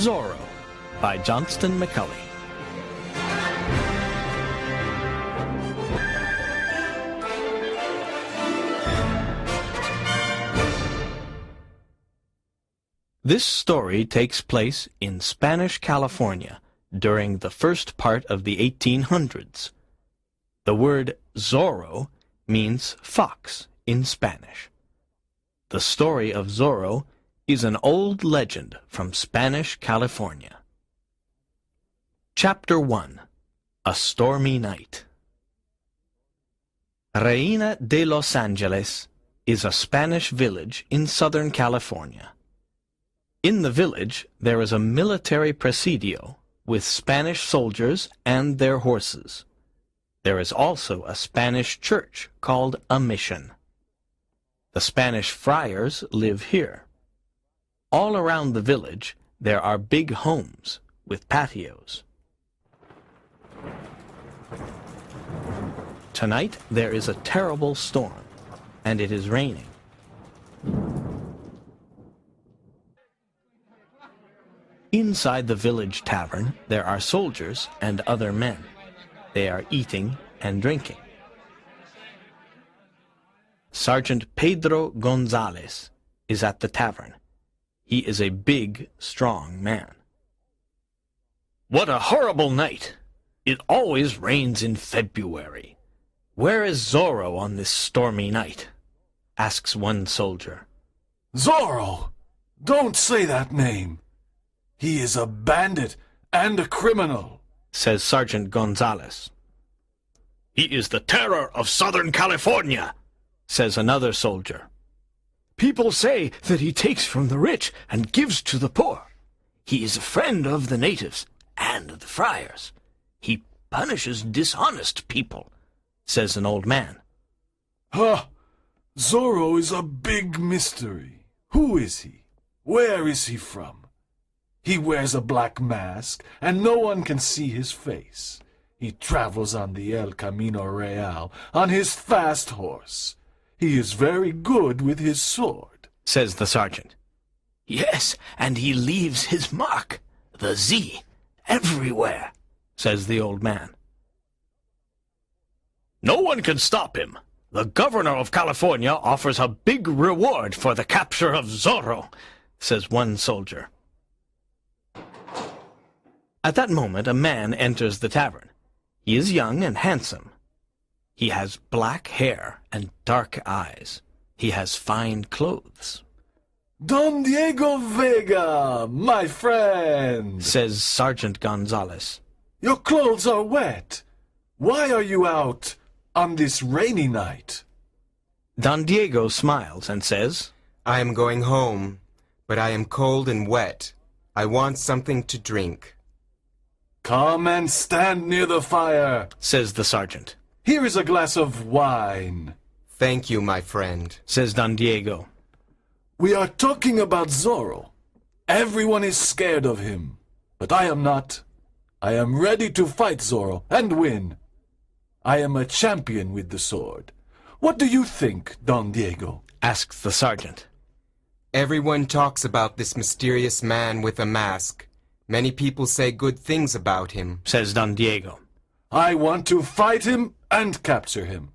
Zorro by Johnston McCulley. This story takes place in Spanish California during the first part of the 1800s. The word Zorro means fox in Spanish. The story of Zorro is an old legend from Spanish California. Chapter 1. A Stormy Night. Reina de Los Angeles is a Spanish village in Southern California. In the village, there is a military presidio with Spanish soldiers and their horses. There is also a Spanish church called a mission. The Spanish friars live here. All around the village, there are big homes with patios. Tonight, there is a terrible storm, and it is raining. Inside the village tavern, there are soldiers and other men. They are eating and drinking. Sergeant Pedro Gonzalez is at the tavern. He is a big, strong man. "What a horrible night! It always rains in February. Where is Zorro on this stormy night?" asks one soldier. "Zorro! Don't say that name. He is a bandit and a criminal," says Sergeant Gonzalez. "He is the terror of Southern California," says another soldier. "People say that he takes from the rich and gives to the poor. He is a friend of the natives and the friars. He punishes dishonest people," says an old man. "Huh! Zorro is a big mystery. Who is he? Where is he from? He wears a black mask, and no one can see his face. He travels on the El Camino Real on his fast horse. He is very good with his sword," says the sergeant. "Yes, and he leaves his mark, the Z, everywhere," says the old man. "No one can stop him. The governor of California offers a big reward for the capture of Zorro," says one soldier. At that moment, a man enters the tavern. He is young and handsome. He has black hair and dark eyes. He has fine clothes. "Don Diego Vega, my friend," says Sergeant Gonzalez. "Your clothes are wet. Why are you out on this rainy night?" Don Diego smiles and says, "I am going home, but I am cold and wet. I want something to drink." "Come and stand near the fire," says the sergeant. "Here is a glass of wine." "Thank you, my friend," says Don Diego. "We are talking about Zorro. Everyone is scared of him, but I am not. I am ready to fight Zorro and win. I am a champion with the sword. What do you think, Don Diego?" asks the sergeant. "Everyone talks about this mysterious man with a mask. Many people say good things about him," says Don Diego. "I want to fight him and capture him.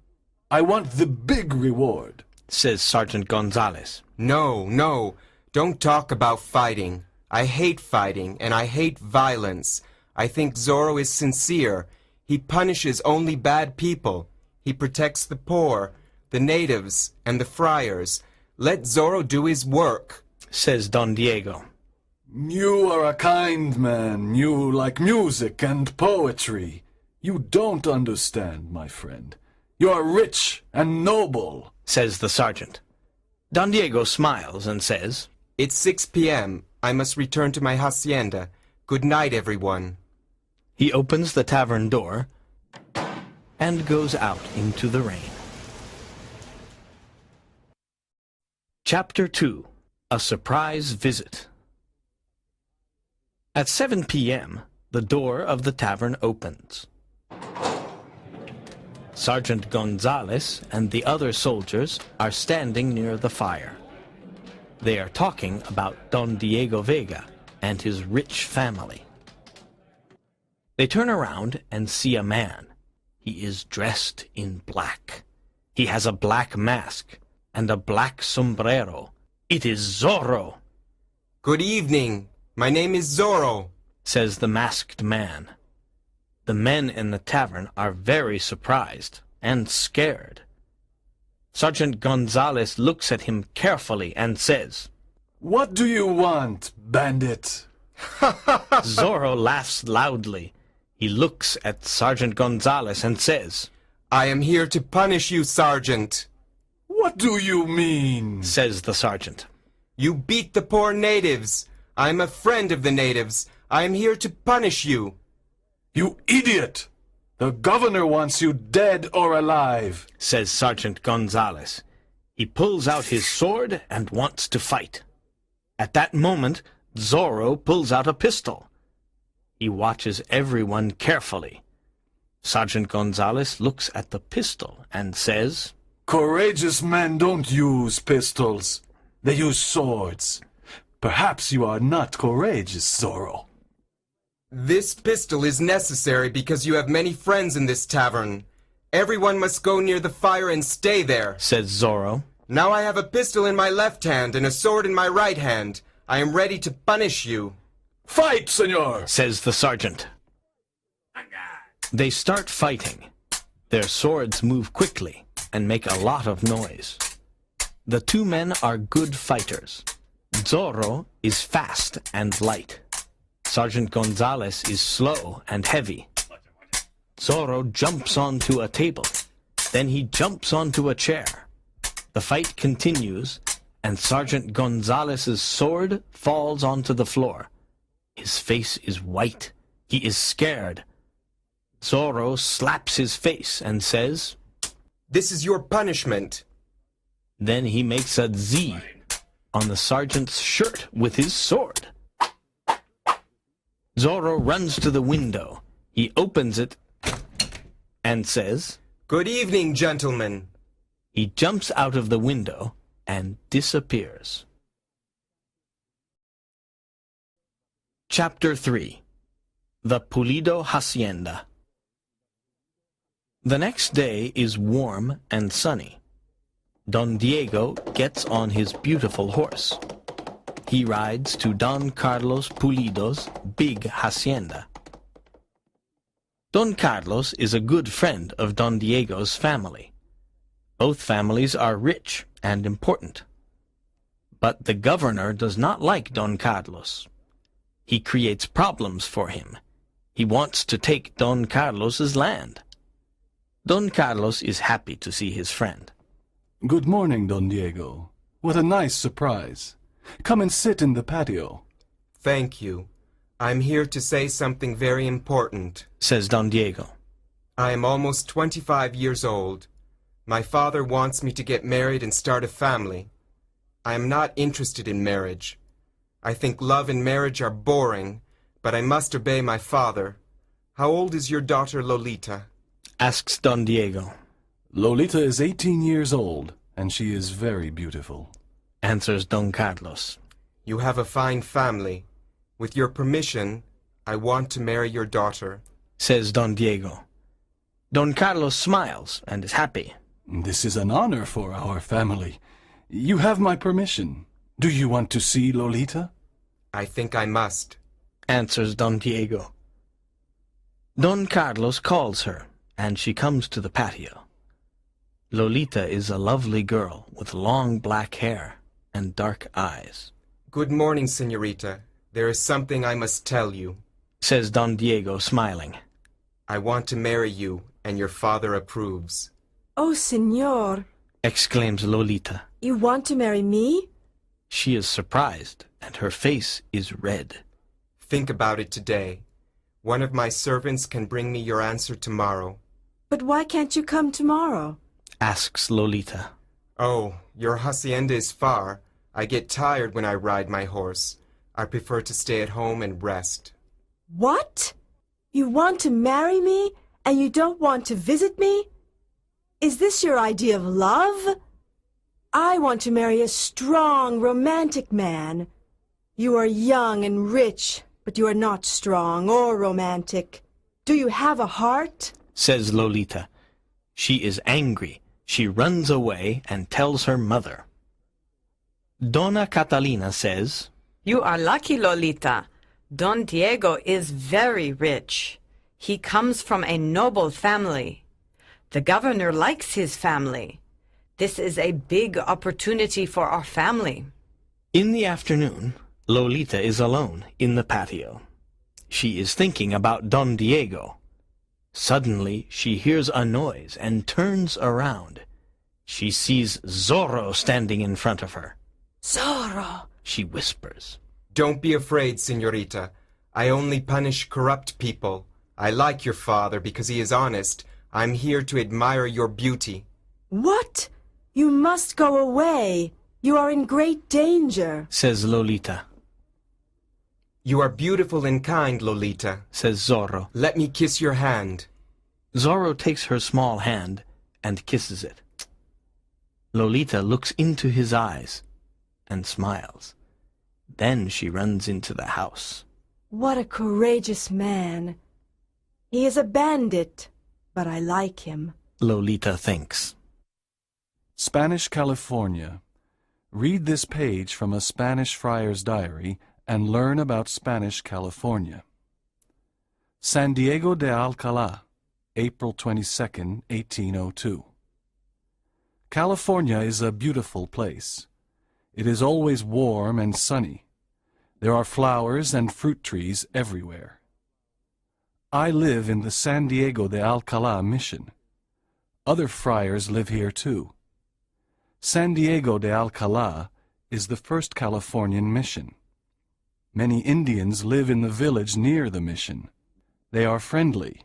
I want the big reward," says Sergeant Gonzalez. No, don't talk about fighting. I hate fighting, and I hate violence. I think Zorro is sincere. He punishes only bad people. He protects the poor, the natives, and the friars. Let Zorro do his work," says Don Diego. "You are a kind man. You like music and poetry. You don't understand, my friend. You are rich and noble," says the sergeant. Don Diego smiles and says, "It's 6 p.m. I must return to my hacienda. Good night, everyone." He opens the tavern door and goes out into the rain. Chapter 2. A Surprise Visit. At 7 p.m., the door of the tavern opens. Sergeant Gonzalez and the other soldiers are standing near the fire. They are talking about Don Diego Vega, and his rich family. They turn around and see a man. He is dressed in black. He has a black mask and a black sombrero. It is Zorro, Good evening. My name is Zorro. says the masked man. The men in the tavern are very surprised and scared. Sergeant Gonzalez looks at him carefully and says, What do you want, bandit? Zorro laughs loudly. He looks at Sergeant Gonzalez and says, I am here to punish you, Sergeant. What do you mean? says the sergeant. You beat the poor natives. I am a friend of the natives. I am here to punish you. You idiot! The governor wants you dead or alive. Says Sergeant Gonzalez. He pulls out his sword and wants to fight. At that moment, Zorro pulls out a pistol. He watches everyone carefully. Sergeant Gonzalez looks at the pistol and says, Courageous men don't use pistols. They use swords. Perhaps you are not courageous, Zorro. This pistol is necessary because you have many friends in this tavern. Everyone must go near the fire and stay there. says Zorro. Now I have a pistol in my left hand and a sword in my right hand. I am ready to punish you. Fight, senor! Says the sergeant. They start fighting. Their swords move quickly and make a lot of noise. The two men are good fighters. Zorro is fast and light. Sergeant Gonzalez is slow and heavy. Zorro jumps onto a table. Then he jumps onto a chair. The fight continues, and Sergeant Gonzalez's sword falls onto the floor. His face is white. He is scared. Zorro slaps his face and says, This is your punishment. Then he makes a Z on the sergeant's shirt with his sword. Zorro runs to the window. He opens it and says, Good evening, gentlemen. He jumps out of the window and disappears. Chapter 3. The Pulido Hacienda. The next day is warm and sunny. Don Diego gets on his beautiful horse. He rides to Don Carlos Pulido's big hacienda. Don Carlos is a good friend of Don Diego's family. Both families are rich and important. But the governor does not like Don Carlos. He creates problems for him. He wants to take Don Carlos's land. Don Carlos is happy to see his friend. Good morning, Don Diego. What a nice surprise. Come and sit in the patio. Thank you. I'm here to say something very important, says Don Diego. I am almost 25 years old. My father wants me to get married and start a family. I am not interested in marriage. I think love and marriage are boring, but I must obey my father. How old is your daughter Lolita? Asks Don Diego. Lolita is 18 years old, and she is very beautiful. Answers Don Carlos. You have a fine family. With your permission, I want to marry your daughter, says Don Diego. Don Carlos smiles and is happy. This is an honor for our family. You have my permission. Do you want to see Lolita? I think I must, answers Don Diego. Don Carlos calls her, and she comes to the patio. Lolita is a lovely girl with long black hair and dark eyes. Good morning, señorita. There is something I must tell you, says Don Diego, smiling. I want to marry you, and your father approves. Oh, senor, exclaims Lolita. you want to marry me? She is surprised, and her face is red. Think about it today. One of my servants can bring me your answer tomorrow. But why can't you come tomorrow? Asks Lolita. Oh, your hacienda is far. I get tired when I ride my horse. I prefer to stay at home and rest. What? You want to marry me, and you don't want to visit me? Is this your idea of love? I want to marry a strong, romantic man. You are young and rich, but you are not strong or romantic. Do you have a heart? Says Lolita. She is angry. She runs away and tells her mother. Donna Catalina says, You are lucky, Lolita. Don Diego is very rich. He comes from a noble family. The governor likes his family. This is a big opportunity for our family. In the afternoon, Lolita is alone in the patio. She is thinking about Don Diego. Suddenly, she hears a noise and turns around. She sees Zorro standing in front of her. Zorro! She whispers. Don't be afraid, señorita. I only punish corrupt people. I like your father because he is honest. I'm here to admire your beauty. What? You must go away. You are in great danger, Says Lolita. You are beautiful and kind, Lolita. Says Zorro. Let me kiss your hand. Zorro takes her small hand and kisses it. Lolita looks into his eyes and smiles. Then she runs into the house. What a courageous man. He is a bandit, but I like him. Lolita thinks. Spanish California. Read this page from a Spanish friar's diary and learn about Spanish California. San Diego de Alcalá, April 22, 1802. California is a beautiful place. It is always warm and sunny. There are flowers and fruit trees everywhere. I live in the San Diego de Alcalá mission. Other friars live here too. San Diego de Alcalá is the first Californian mission. Many Indians live in the village near the mission. They are friendly.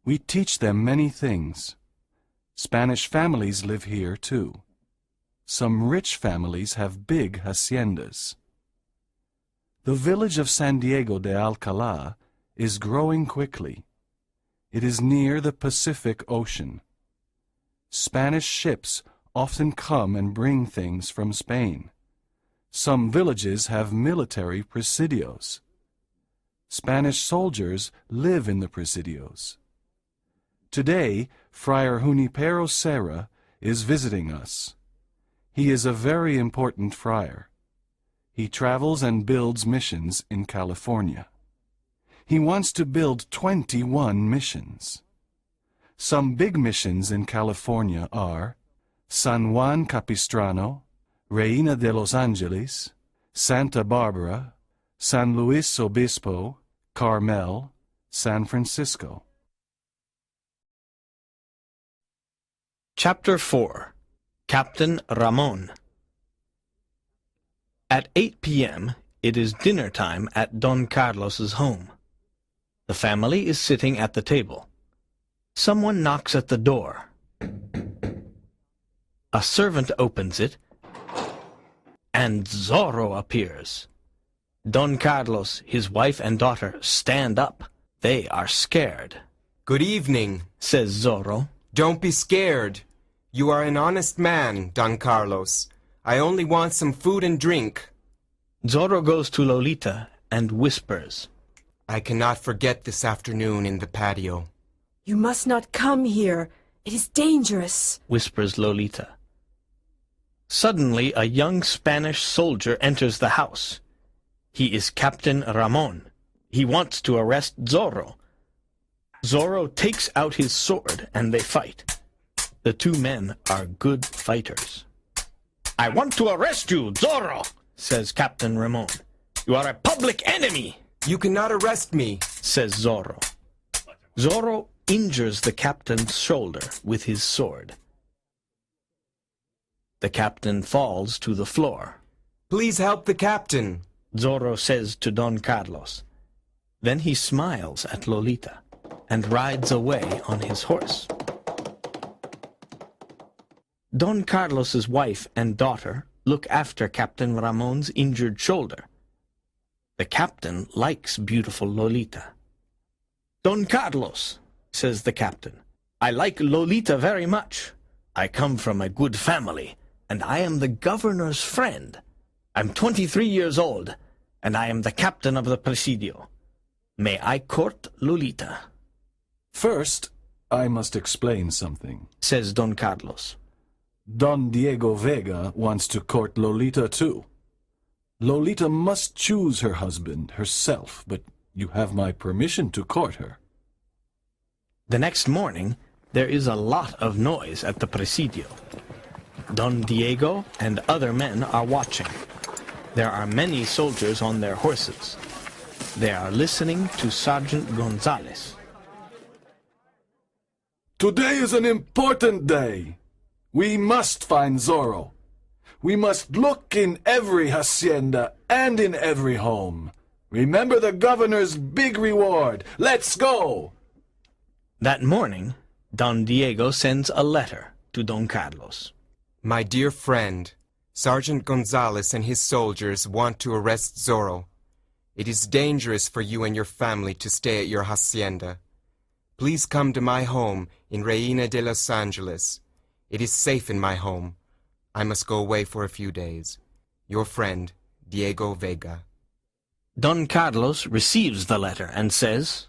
We teach them many things. Spanish families live here too. Some rich families have big haciendas. The village of San Diego de Alcalá is growing quickly. It is near the Pacific Ocean. Spanish ships often come and bring things from Spain. Some villages have military presidios. Spanish soldiers live in the presidios. Today, Friar Junipero Serra is visiting us. He is a very important friar. He travels and builds missions in California. He wants to build 21 missions. Some big missions in California are San Juan Capistrano, Reina de los Angeles, Santa Barbara, San Luis Obispo, Carmel, San Francisco. Chapter 4. Captain Ramon. At 8 p.m., it is dinner time at Don Carlos's home. The family is sitting at the table. Someone knocks at the door. A servant opens it, and Zorro appears. Don Carlos, his wife and daughter stand up. They are scared. Good evening, Says Zorro. Don't be scared. You are an honest man, Don Carlos. I only want some food and drink. Zorro goes to Lolita and whispers. I cannot forget this afternoon in the patio. You must not come here. It is dangerous. Whispers Lolita. Suddenly, a young Spanish soldier enters the house. He is Captain Ramon. He wants to arrest Zorro. Zorro takes out his sword and they fight. The two men are good fighters. I want to arrest you, Zorro, says Captain Ramon. You are a public enemy, You cannot arrest me. says Zorro. Zorro injures the captain's shoulder with his sword. The captain falls to the floor. Please help the captain. Zorro says to Don Carlos. Then he smiles at Lolita and rides away on his horse. Don Carlos's wife and daughter look after Captain Ramon's injured shoulder. The captain likes beautiful Lolita. Don Carlos, says the captain, I like Lolita very much. I come from a good family, and I am the governor's friend. I'm 23 years old, and I am the captain of the Presidio. May I court Lolita? First, I must explain something, says Don Carlos. Don Diego Vega wants to court Lolita too. Lolita must choose her husband herself, but you have my permission to court her. The next morning, there is a lot of noise at the Presidio. Don Diego and other men are watching. There are many soldiers on their horses. They are listening to Sergeant Gonzalez. Today is an important day. We must find Zorro. We must look in every hacienda and in every home. Remember the governor's big reward. Let's go! That morning, Don Diego sends a letter to Don Carlos. My dear friend, Sergeant Gonzalez and his soldiers want to arrest Zorro. It is dangerous for you and your family to stay at your hacienda. Please come to my home in Reina de Los Angeles. It is safe in my home. I must go away for a few days. Your friend, Diego Vega. Don Carlos receives the letter and says,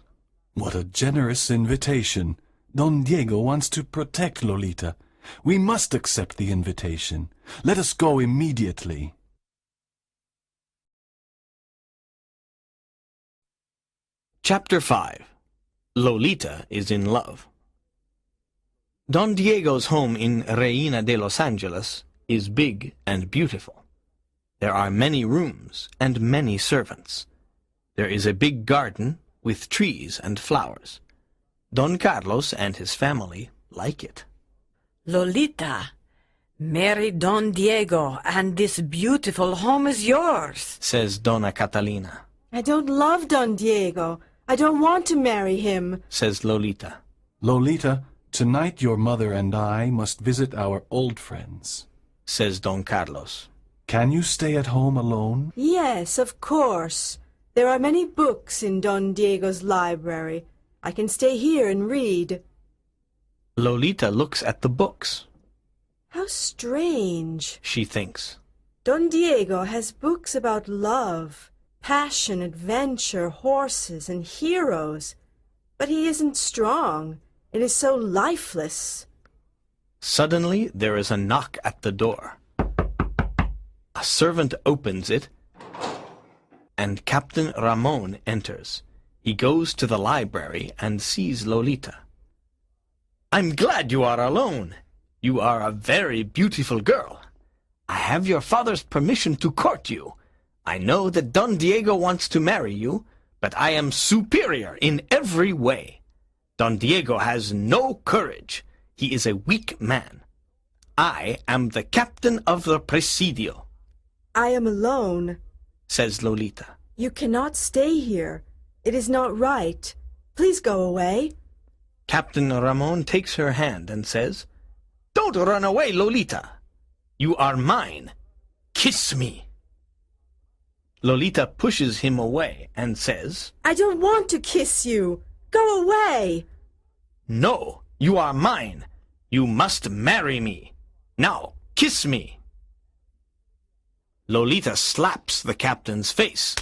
What a generous invitation. Don Diego wants to protect Lolita. We must accept the invitation. Let us go immediately. Chapter 5. Lolita is in love. Don Diego's home in Reina de Los Angeles is big and beautiful. There are many rooms and many servants. There is a big garden with trees and flowers. Don Carlos and his family like it. Lolita, marry Don Diego, and this beautiful home is yours, says Donna Catalina. I don't love Don Diego. I don't want to marry him, says Lolita. Lolita, tonight your mother and I must visit our old friends, says Don Carlos. Can you stay at home alone? Yes, of course. There are many books in Don Diego's library. I can stay here and read. Lolita looks at the books. How strange, she thinks. Don Diego has books about love, passion, adventure, horses, and heroes. But he isn't strong. It is so lifeless. Suddenly there is a knock at the door. A servant opens it, and Captain Ramon enters. He goes to the library and sees Lolita. I'm glad you are alone. You are a very beautiful girl. I have your father's permission to court you. I know that Don Diego wants to marry you, but I am superior in every way. Don Diego has no courage. He is a weak man. I am the captain of the Presidio. I am alone, says Lolita. You cannot stay here. It is not right. Please go away. Captain Ramon takes her hand and says, Don't run away, Lolita. You are mine. Kiss me. Lolita pushes him away and says, I don't want to kiss you. Go away. No, you are mine. You must marry me. Now, kiss me. Lolita slaps the captain's face.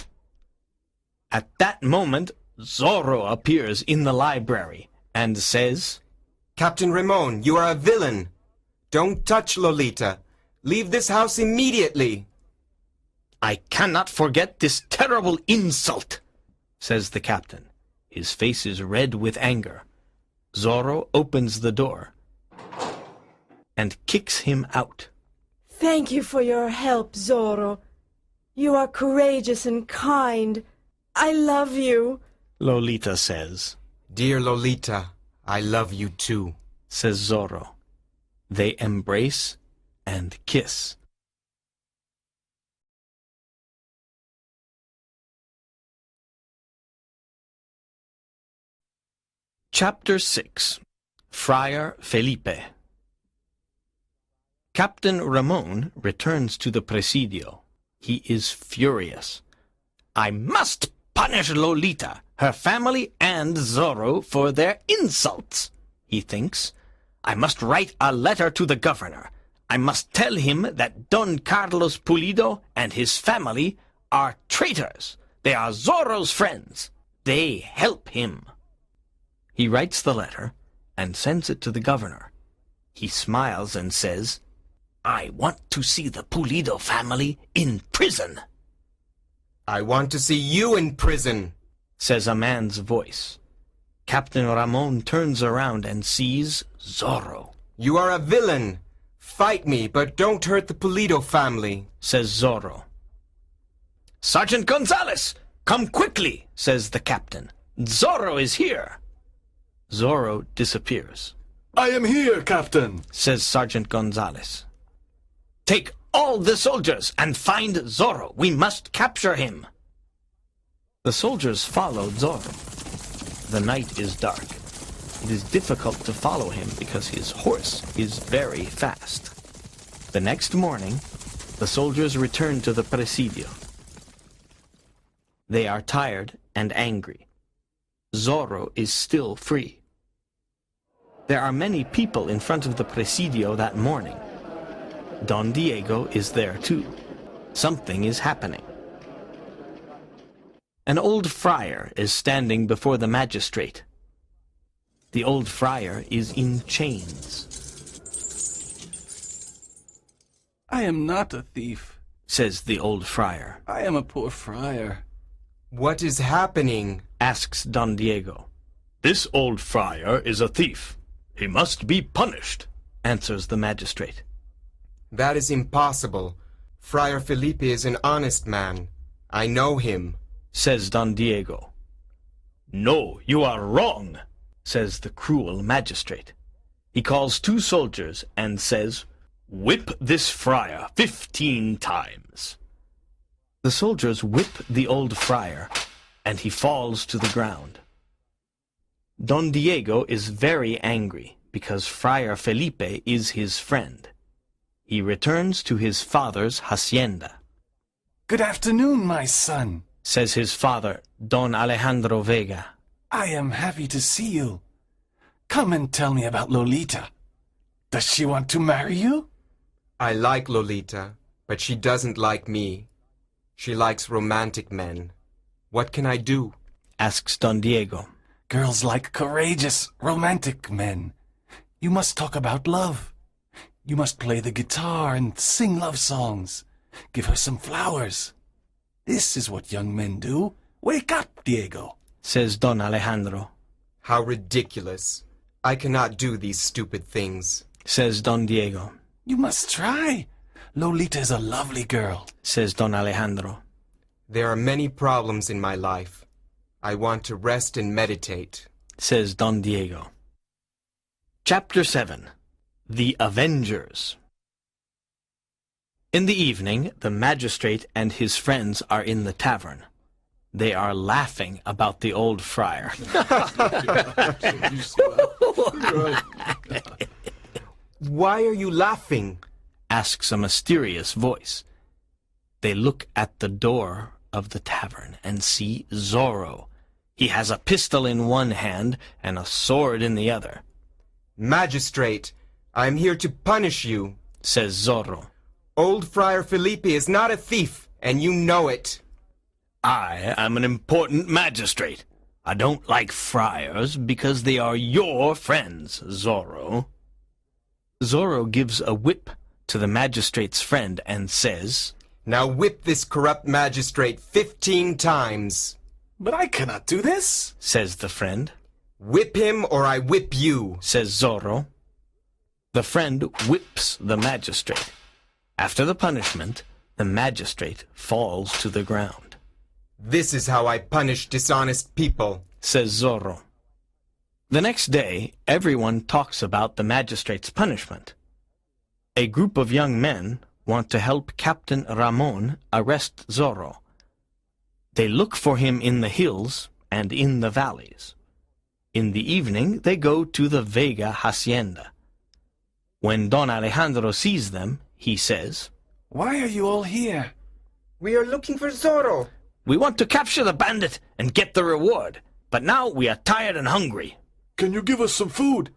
At that moment, Zorro appears in the library and says, Captain Ramon, you are a villain. Don't touch Lolita. Leave this house immediately. I cannot forget this terrible insult, says the captain. His face is red with anger. Zorro opens the door and kicks him out. Thank you for your help, Zorro. You are courageous and kind. I love you, Lolita says. Dear Lolita, I love you too, says Zorro. They embrace and kiss. Chapter 6. Friar Felipe. Captain Ramon returns to the Presidio. He is furious. I must punish Lolita, her family, and Zorro for their insults, he thinks. I must write a letter to the governor. I must tell him that Don Carlos Pulido and his family are traitors. They are Zorro's friends. They help him. He writes the letter and sends it to the governor. He smiles and says, I want to see the Pulido family in prison. I want to see you in prison, says a man's voice. Captain Ramon turns around and sees Zorro. You are a villain. Fight me, but don't hurt the Pulido family, says Zorro. Sergeant Gonzalez, come quickly, says the captain. Zorro is here. Zorro disappears. I am here, Captain, says Sergeant Gonzalez. Take all the soldiers and find Zorro. We must capture him. The soldiers follow Zorro. The night is dark. It is difficult to follow him because his horse is very fast. The next morning, the soldiers return to the presidio. They are tired and angry. Zorro is still free. There are many people in front of the presidio that morning. Don Diego is there too. Something is happening. An old friar is standing before the magistrate. The old friar is in chains. I am not a thief, says the old friar. I am a poor friar. What is happening? Asks Don Diego. This old friar is a thief. He must be punished, answers the magistrate. That is impossible. Friar Felipe is an honest man. I know him, says Don Diego. No, you are wrong, says the cruel magistrate. He calls 2 soldiers and says, Whip this friar 15 times. The soldiers whip the old friar, and he falls to the ground. Don Diego is very angry because Friar Felipe is his friend. He returns to his father's hacienda. Good afternoon, my son, says his father, Don Alejandro Vega. I am happy to see you. Come and tell me about Lolita. Does she want to marry you? I like Lolita, but she doesn't like me. She likes romantic men. What can I do? Asks Don Diego. Girls like courageous, romantic men. You must talk about love. You must play the guitar and sing love songs. Give her some flowers. This is what young men do. Wake up, Diego, says Don Alejandro. How ridiculous. I cannot do these stupid things, says Don Diego. You must try. Lolita is a lovely girl, says Don Alejandro. There are many problems in my life. I want to rest and meditate, says Don Diego. Chapter 7. The Avengers. In the evening, the magistrate and his friends are in the tavern. They are laughing about the old friar. Why are you laughing? Asks a mysterious voice. They look at the door of the tavern and see Zorro. He has a pistol in one hand and a sword in the other. Magistrate, I am here to punish you, says Zorro. Old Friar Felipe is not a thief, and you know it. I am an important magistrate. I don't like friars because they are your friends, Zorro. Zorro gives a whip to the magistrate's friend and says, Now whip this corrupt magistrate 15 times. But I cannot do this, says the friend. Whip him or I whip you, says Zorro. The friend whips the magistrate. After the punishment, the magistrate falls to the ground. This is how I punish dishonest people, says Zorro. The next day, everyone talks about the magistrate's punishment. A group of young men want to help Captain Ramon arrest Zorro. They look for him in the hills and in the valleys. In the evening, they go to the Vega Hacienda. When Don Alejandro sees them, he says, Why are you all here? We are looking for Zorro. We want to capture the bandit and get the reward, but now we are tired and hungry. Can you give us some food?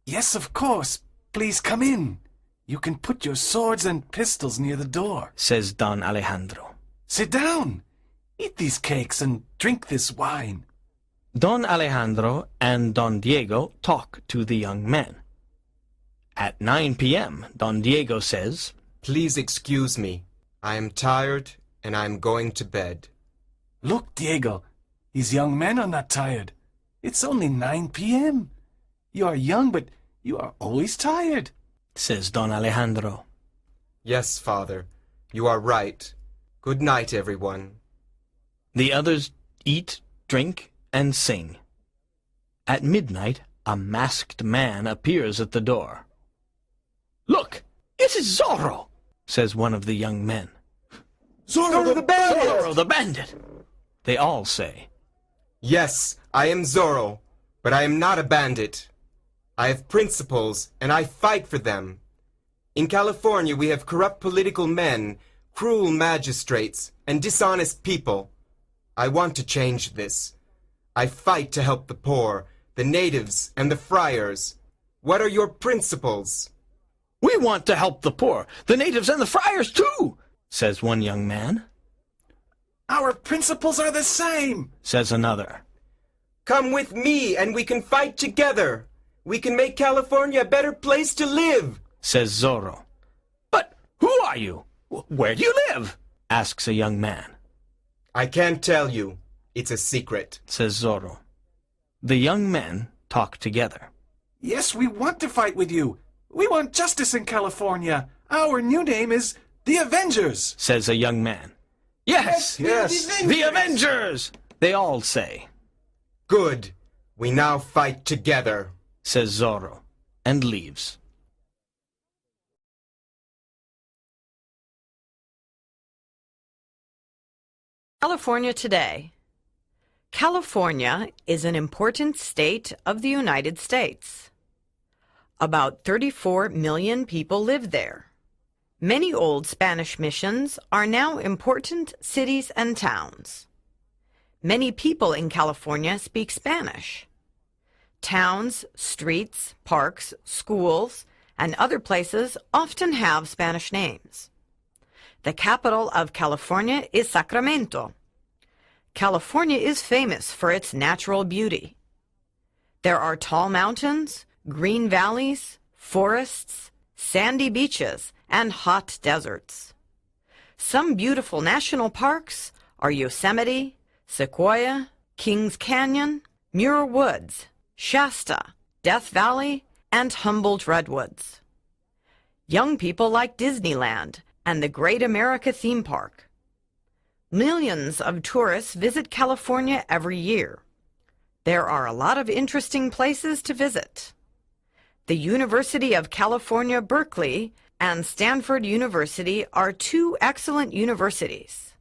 Yes, of course. Please come in. You can put your swords and pistols near the door, says Don Alejandro. Sit down. Eat these cakes and drink this wine. Don Alejandro and Don Diego talk to the young men. At 9 p.m., Don Diego says, Please excuse me. I am tired and I am going to bed. Look, Diego, these young men are not tired. It's only 9 p.m. You are young, but you are always tired, says Don Alejandro. Yes, Father, you are right. Good night, everyone. The others eat, drink, and sing. At midnight, a masked man appears at the door. Look, it is Zorro, says one of the young men. Zorro the bandit! Zorro the bandit, they all say. Yes, I am Zorro, but I am not a bandit. I have principles, and I fight for them. In California, we have corrupt political men, cruel magistrates, and dishonest people. I want to change this. I fight to help the poor, the natives, and the friars. What are your principles? We want to help the poor, the natives, and the friars too, says one young man. Our principles are the same, Says another. Come with me and we can fight together. We can make California a better place to live, Says Zorro. But who are you? Where do you live? Asks a young man. I can't tell you. It's a secret, Says Zorro. The young men talk together. Yes, we want to fight with you. We want justice in California. Our new name is the Avengers, Says a young man. Yes, yes, the Avengers, they all say, Good. We now fight together, says Zorro, and leaves. California today. California is an important state of the United States. About 34 million people live there. Many old Spanish missions are now important cities and towns. Many people in California speak Spanish. Towns, streets, parks, schools, and other places often have Spanish names. The capital of California is Sacramento. California is famous for its natural beauty. There are tall mountains, green valleys, forests, sandy beaches, and hot deserts. Some beautiful national parks are Yosemite, Sequoia, Kings Canyon, Muir Woods, Shasta, Death Valley, and Humboldt Redwoods. Young people like Disneyland and the Great America Theme Park. Millions of tourists visit California every year. There are a lot of interesting places to visit. The University of California, Berkeley, and Stanford University are two excellent universities.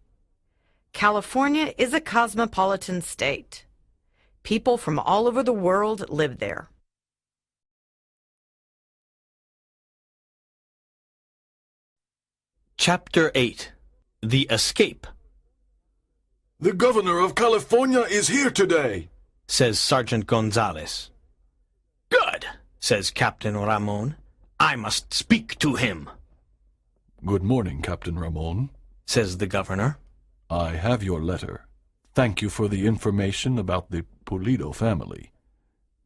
California is a cosmopolitan state. People from all over the world live there. Chapter 8. The Escape. The governor of California is here today, Says Sergeant Gonzalez. Good, says Captain Ramon. I must speak to him, Good morning, Captain Ramon. says the governor. I have your letter. Thank you for the information about the Pulido family.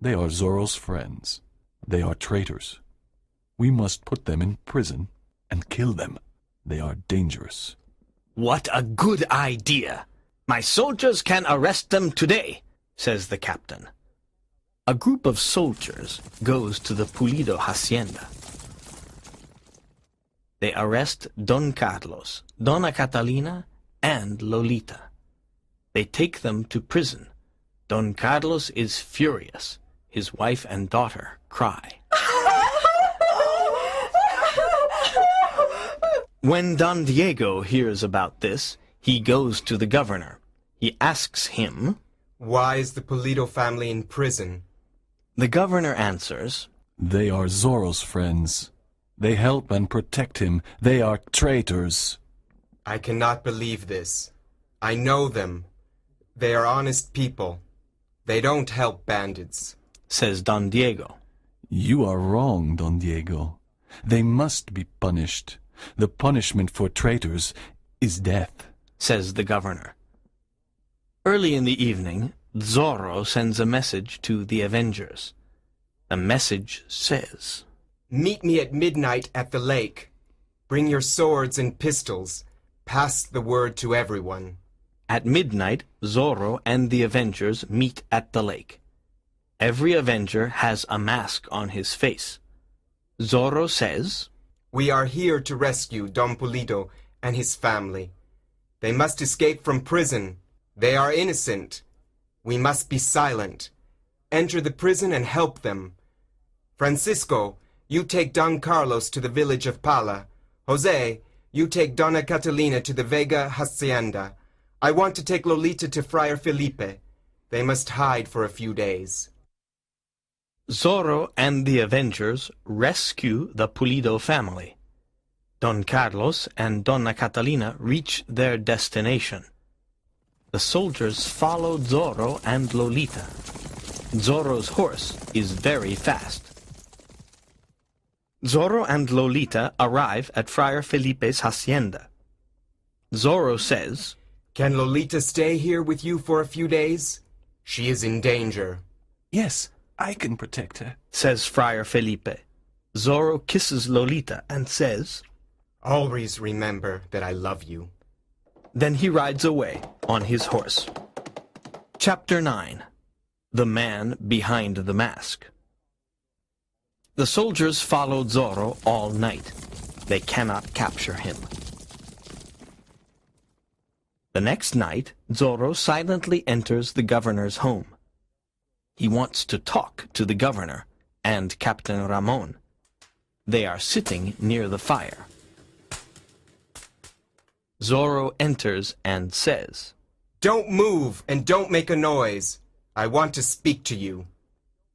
They are Zorro's friends. They are traitors. We must put them in prison and kill them. They are dangerous. What a good idea! My soldiers can arrest them today, says the captain. A group of soldiers goes to the Pulido Hacienda. They arrest Don Carlos, Dona Catalina, and Lolita. They take them to prison. Don Carlos is furious. His wife and daughter cry. When Don Diego hears about this, he goes to the governor. He asks him, Why is the Pulido family in prison? The governor answers, They are Zorro's friends. They help and protect him. They are traitors. I cannot believe this. I know them. They are honest people. They don't help bandits, says Don Diego. You are wrong, Don Diego. They must be punished. The punishment for traitors is death, says the governor. Early in the evening, Zorro sends a message to the Avengers. The message says, Meet me at midnight at the lake. Bring your swords and pistols. Pass the word to everyone. At midnight, Zorro and the Avengers meet at the lake. Every Avenger has a mask on his face. Zorro says, We are here to rescue Don Pulido and his family. They must escape from prison. They are innocent. We must be silent. Enter the prison and help them. Francisco, you take Don Carlos to the village of Pala. Jose, you take Donna Catalina to the Vega Hacienda. I want to take Lolita to Friar Felipe. They must hide for a few days. Zorro and the Avengers rescue the Pulido family. Don Carlos and Donna Catalina reach their destination. The soldiers follow Zorro and Lolita. Zorro's horse is very fast. Zorro and Lolita arrive at Friar Felipe's hacienda. Zorro says, Can Lolita stay here with you for a few days? She is in danger. Yes, I can protect her, says Friar Felipe. Zorro kisses Lolita and says, Always remember that I love you. Then he rides away on his horse. Chapter 9. The Man Behind the Mask. The soldiers followed Zorro all night. They cannot capture him. The next night, Zorro silently enters the governor's home. He wants to talk to the governor and Captain Ramon. They are sitting near the fire. Zorro enters and says, Don't move and don't make a noise. I want to speak to you.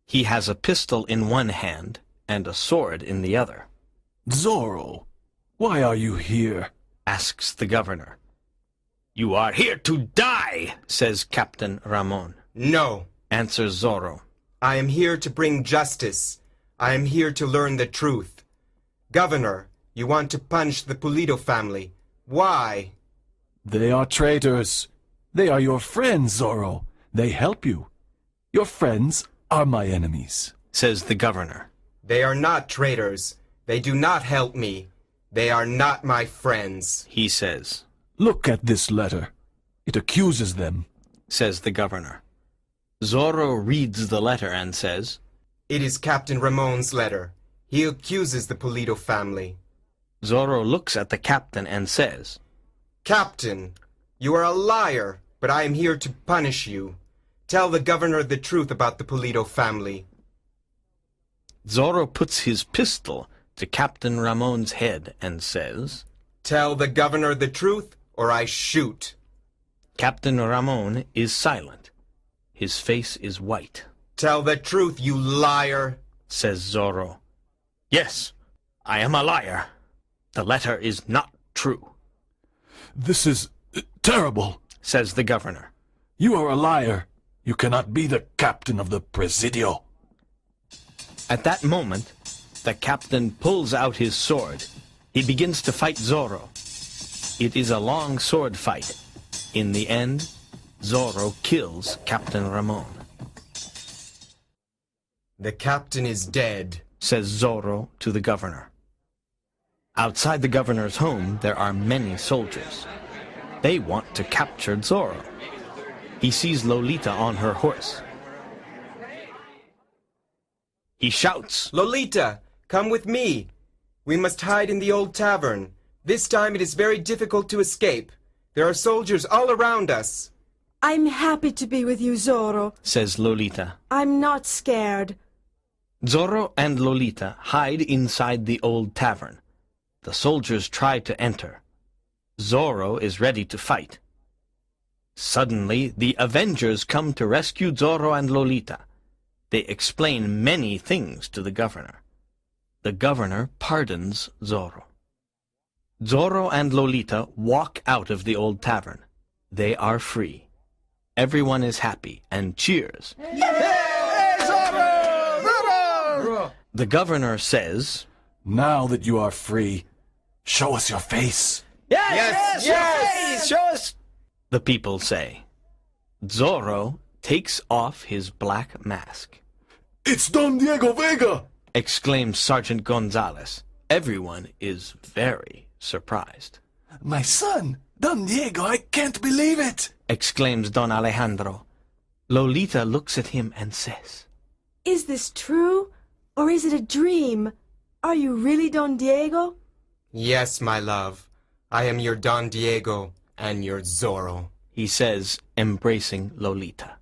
He has a pistol in one hand and a sword in the other. Zorro, why are you here? Asks the governor. You are here to die, says Captain Ramon. No, Answers Zorro. I am here to bring justice. I am here to learn the truth. Governor, you want to punish the Pulido family. Why? They are traitors. They are your friends, Zorro. They help you. Your friends are my enemies, Says the governor. They are not traitors. They do not help me. They are not my friends. He says. Look at this letter. It accuses them. Says the governor. Zorro reads the letter and says, It is Captain Ramon's letter. He accuses the Pulido family. Zorro looks at the captain and says, Captain, you are a liar, but I am here to punish you. Tell the governor the truth about the Pulido family. Zorro puts his pistol to Captain Ramon's head and says, Tell the governor the truth, or I shoot. Captain Ramon is silent. His face is white. Tell the truth, you liar. Says Zorro. Yes, I am a liar. The letter is not true. This is terrible, Says the governor. You are a liar. You cannot be the captain of the Presidio. At that moment, the captain pulls out his sword. He begins to fight Zorro. It is a long sword fight. In the end, Zorro kills Captain Ramon. The captain is dead, Says Zorro to the governor. Outside the governor's home, there are many soldiers. They want to capture Zorro. He sees Lolita on her horse. He shouts, Lolita, come with me. We must hide in the old tavern. This time it is very difficult to escape. There are soldiers all around us. I'm happy to be with you, Zorro. says Lolita. I'm not scared. Zorro and Lolita hide inside the old tavern. The soldiers try to enter. Zorro is ready to fight. Suddenly, the Avengers come to rescue Zorro and Lolita. They explain many things to the governor. The governor pardons Zorro. Zorro and Lolita walk out of the old tavern. They are free. Everyone is happy and cheers. The governor says, Now that you are free, show us your face. Yes, show us. The people say. Zorro takes off his black mask. It's Don Diego Vega! Exclaims Sergeant Gonzalez. Everyone is very surprised. My son, Don Diego, I can't believe it! Exclaims Don Alejandro. Lolita looks at him and says, Is this true, or is it a dream? Are you really Don Diego? Yes, my love. I am your Don Diego and your Zorro. he says, embracing Lolita.